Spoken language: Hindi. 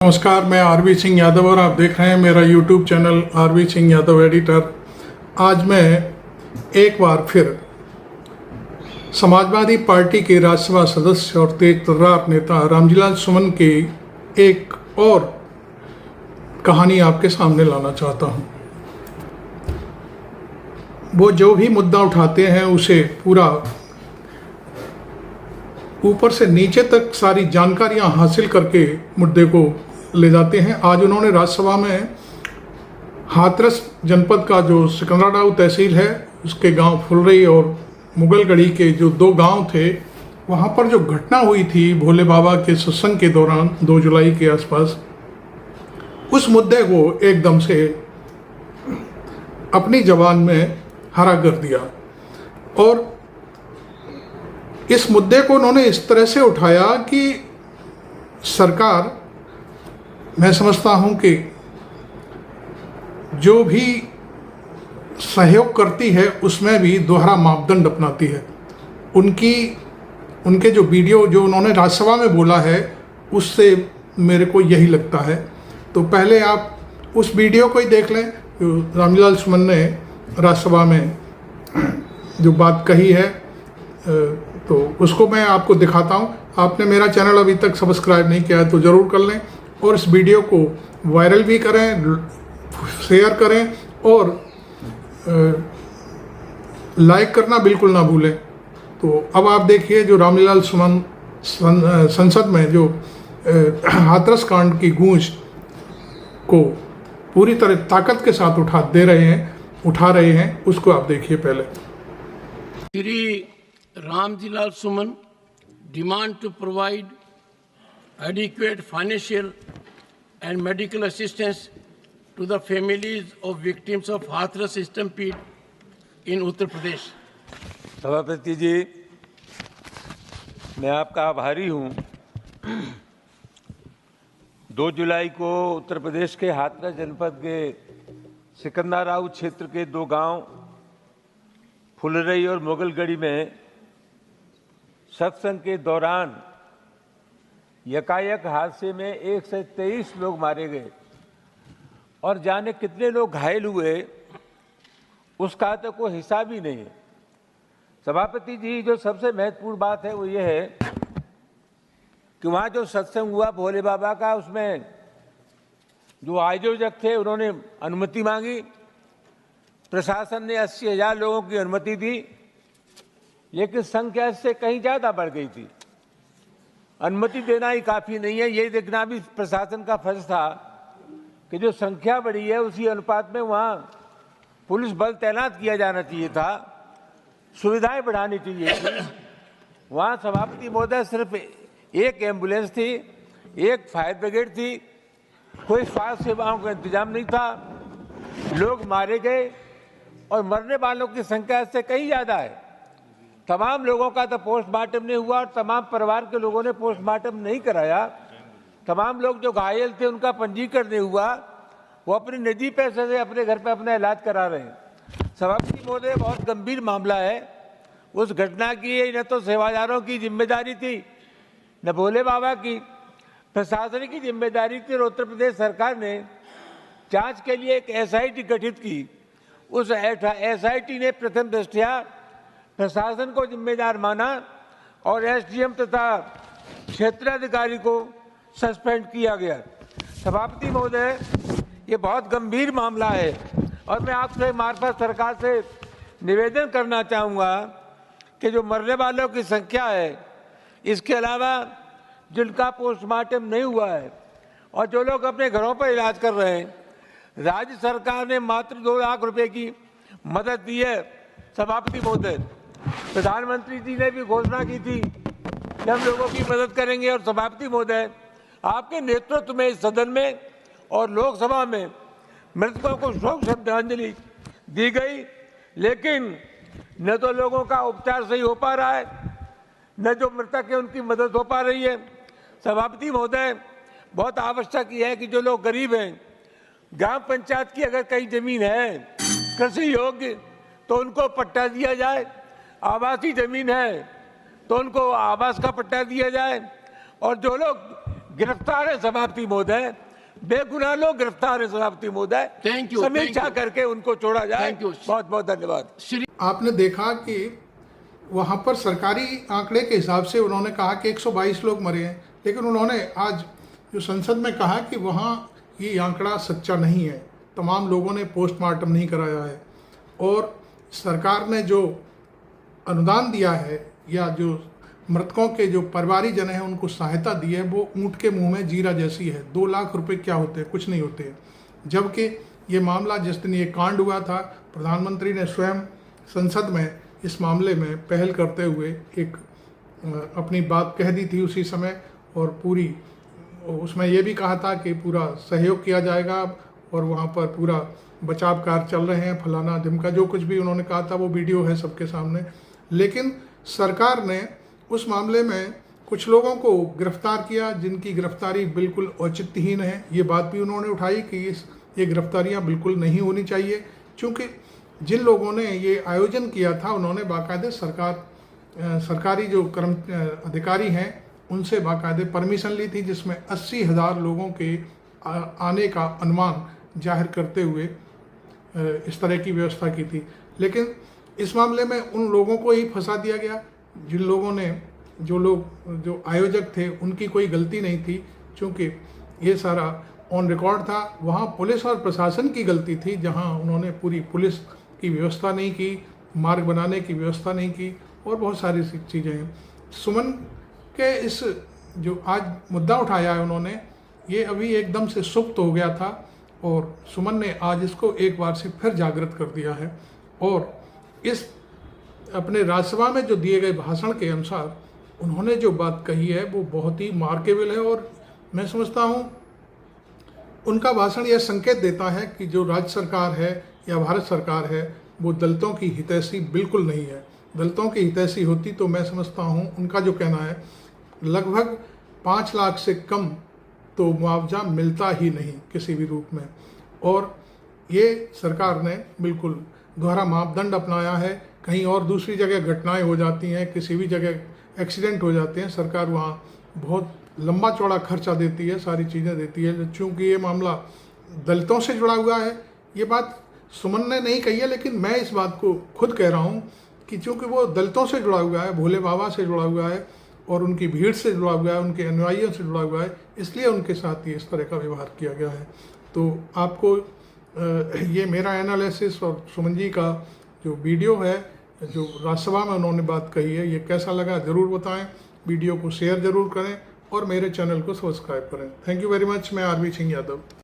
नमस्कार, मैं आरवी सिंह यादव और आप देख रहे हैं मेरा YouTube channel Aarvi Singh Yadav editor. आज मैं एक बार फिर समाजवादी पार्टी के राज्यसभा सदस्य और तेज तर्रार नेता रामजीलाल सुमन की एक और कहानी आपके सामने लाना चाहता हूं। वो जो भी मुद्दा उठाते हैं उसे पूरा ऊपर से नीचे तक सारी जानकारियां हासिल करके मुद्दे को ले जाते हैं। आज उन्होंने राज्यसभा में हाथरस जनपद का जो सिकंदराडाऊ तहसील है उसके गांव फुलरई और मुगलगढ़ी के जो दो गांव थे, वहां पर जो घटना हुई थी भोले बाबा के सत्संग के दौरान 2 जुलाई के आसपास, उस मुद्दे को एकदम से अपनी जबान में हरा कर दिया। और इस मुद्दे को उन्होंने इस तरह से उठाया कि सरकार, मैं समझता हूं कि जो भी सहयोग करती है उसमें भी दोहरा मापदंड अपनाती है। उनके जो वीडियो जो उन्होंने राज्यसभा में बोला है उससे मेरे को यही लगता है। तो पहले आप उस वीडियो को ही देख लें जो रामजीलाल सुमन ने राज्यसभा में जो बात कही है, तो उसको मैं आपको दिखाता हूं। आपने मेरा चैनल अभी तक सब्सक्राइब नहीं किया है तो ज़रूर कर लें और इस वीडियो को वायरल भी करें, शेयर करें और लाइक करना बिल्कुल ना भूलें। तो अब आप देखिए जो रामजीलाल सुमन संसद में जो हाथरस कांड की गूंज को पूरी तरह ताकत के साथ उठा रहे हैं उसको आप देखिए। पहले Shri Ramjilal Suman demand to provide adequate financial and medical assistance to the families of victims of Hathras stampede in Uttar Pradesh. सभापति जी, मैं आपका आभारी हूं। 2 जुलाई को उत्तर प्रदेश के हाथरस जनपद के सिकंदराऊ क्षेत्र के 2 गांव फुलरई और मुगलगढ़ी में सत्संग के दौरान यकायक हादसे में 123 लोग मारे गए और जाने कितने लोग घायल हुए उसका तो कोई हिसाब ही नहीं है। सभापति जी, जो सबसे महत्वपूर्ण बात है वो ये है कि वहाँ जो सत्संग हुआ भोले बाबा का, उसमें जो आयोजक थे उन्होंने अनुमति मांगी। प्रशासन ने 80,000 लोगों की अनुमति दी, लेकिन संख्या इससे कहीं ज़्यादा बढ़ गई थी। अनुमति देना ही काफ़ी नहीं है, ये देखना भी प्रशासन का फर्ज था कि जो संख्या बढ़ी है उसी अनुपात में वहाँ पुलिस बल तैनात किया जाना चाहिए था, सुविधाएं बढ़ानी चाहिए थी। वहाँ सभापति महोदय सिर्फ एक एम्बुलेंस थी, एक फायर ब्रिगेड थी, कोई स्वास्थ्य सेवाओं का इंतजाम नहीं था। लोग मारे गए और मरने वालों की संख्या इससे कहीं ज़्यादा है। तमाम लोगों का तो पोस्टमार्टम नहीं हुआ और तमाम परिवार के लोगों ने पोस्टमार्टम नहीं कराया। तमाम लोग जो घायल थे उनका पंजीकरण नहीं हुआ, वो अपने निजी पैसे से अपने घर पे अपना इलाज करा रहे हैं। सभापति महोदय, बहुत गंभीर मामला है। उस घटना की न तो सेवादारों की जिम्मेदारी थी, न भोले बाबा की, प्रशासन की जिम्मेदारी थी। और उत्तर प्रदेश सरकार ने जाँच के लिए एक SIT गठित की। उस SIT ने प्रथम दृष्टया प्रशासन को जिम्मेदार माना और SDM तथा क्षेत्राधिकारी को सस्पेंड किया गया। सभापति महोदय, ये बहुत गंभीर मामला है और मैं आपसे मार्फत सरकार से निवेदन करना चाहूँगा कि जो मरने वालों की संख्या है, इसके अलावा जिनका पोस्टमार्टम नहीं हुआ है और जो लोग अपने घरों पर इलाज कर रहे हैं, राज्य सरकार ने मात्र 2 लाख रुपए की मदद दी है। सभापति महोदय, प्रधानमंत्री जी ने भी घोषणा की थी कि हम लोगों की मदद करेंगे। और सभापति महोदय, आपके नेतृत्व में इस सदन में और लोकसभा में मृतकों को शोक श्रद्धांजलि दी गई, लेकिन न तो लोगों का उपचार सही हो पा रहा है, न जो मृतक है उनकी मदद हो पा रही है। सभापति महोदय, बहुत आवश्यक है कि जो लोग गरीब हैं, ग्राम पंचायत की अगर कहीं जमीन है कृषि योग्य तो उनको पट्टा दिया जाए, आवासीय जमीन है तो उनको आवास का पट्टा दिया जाए, और जो लोग गिरफ्तार है सभापति महोदय, बेगुनाह लोग गिरफ्तार है सभापति महोदय। Thank you, समीक्षा thank you. करके उनको छोड़ा जाए। Thank you. बहुत बहुत धन्यवाद। श्री आपने देखा कि वहाँ पर सरकारी आंकड़े के हिसाब से उन्होंने कहा कि 122 लोग मरे हैं, लेकिन उन्होंने आज जो संसद में कहा कि वहाँ ये आंकड़ा सच्चा नहीं है, तमाम लोगों ने पोस्टमार्टम नहीं कराया है, और सरकार ने जो अनुदान दिया है या जो मृतकों के जो परिवारीजन हैं उनको सहायता दी है वो ऊँट के मुंह में जीरा जैसी है। 2 लाख रुपए क्या होते हैं, कुछ नहीं होते हैं। जबकि ये मामला जिस दिन ये कांड हुआ था, प्रधानमंत्री ने स्वयं संसद में इस मामले में पहल करते हुए एक अपनी बात कह दी थी उसी समय, और पूरी उसमें ये भी कहा था कि पूरा सहयोग किया जाएगा और वहाँ पर पूरा बचाव कार्य चल रहे हैं, फलाना ढिमका, जो कुछ भी उन्होंने कहा था वो वीडियो है सबके सामने। लेकिन सरकार ने उस मामले में कुछ लोगों को गिरफ्तार किया जिनकी गिरफ्तारी बिल्कुल औचित्यहीन है। ये बात भी उन्होंने उठाई कि ये गिरफ्तारियां बिल्कुल नहीं होनी चाहिए, क्योंकि जिन लोगों ने ये आयोजन किया था उन्होंने बाकायदे सरकारी जो अधिकारी हैं उनसे बाकायदे परमिशन ली थी, जिसमें 80,000 लोगों के आने का अनुमान जाहिर करते हुए इस तरह की व्यवस्था की थी। लेकिन इस मामले में उन लोगों को ही फंसा दिया गया जिन लोगों ने जो आयोजक थे उनकी कोई गलती नहीं थी, क्योंकि ये सारा ऑन रिकॉर्ड था। वहाँ पुलिस और प्रशासन की गलती थी, जहाँ उन्होंने पूरी पुलिस की व्यवस्था नहीं की, मार्ग बनाने की व्यवस्था नहीं की, और बहुत सारी चीज़ें हैं। सुमन के इस जो आज मुद्दा उठाया है उन्होंने, ये अभी एकदम से सुप्त हो गया था और सुमन ने आज इसको एक बार से फिर जागृत कर दिया है। और इस अपने राज्यसभा में जो दिए गए भाषण के अनुसार उन्होंने जो बात कही है वो बहुत ही मार्केबल है, और मैं समझता हूँ उनका भाषण यह संकेत देता है कि जो राज्य सरकार है या भारत सरकार है वो दलितों की हितैषी बिल्कुल नहीं है। दलितों की हितैषी होती तो मैं समझता हूँ, उनका जो कहना है, लगभग 5 लाख से कम तो मुआवजा मिलता ही नहीं किसी भी रूप में। और ये सरकार ने बिल्कुल दोहरा मापदंड अपनाया है। कहीं और दूसरी जगह घटनाएं हो जाती हैं, किसी भी जगह एक्सीडेंट हो जाते हैं, सरकार वहाँ बहुत लंबा चौड़ा खर्चा देती है, सारी चीज़ें देती है। चूँकि ये मामला दलितों से जुड़ा हुआ है, ये बात सुमन ने नहीं कही है, लेकिन मैं इस बात को खुद कह रहा हूँ कि चूँकि वो दलितों से जुड़ा हुआ है, भोले बाबा से जुड़ा हुआ है और उनकी भीड़ से जुड़ा हुआ है, उनके अनुयायियों से जुड़ा हुआ है, इसलिए उनके साथ ये इस तरह का व्यवहार किया गया है। तो आपको ये मेरा एनालिसिस और सुमन जी का जो वीडियो है, जो राज्यसभा में उन्होंने बात कही है, ये कैसा लगा ज़रूर बताएं। वीडियो को शेयर ज़रूर करें और मेरे चैनल को सब्सक्राइब करें। Thank you very much. मैं आरवी सिंह यादव।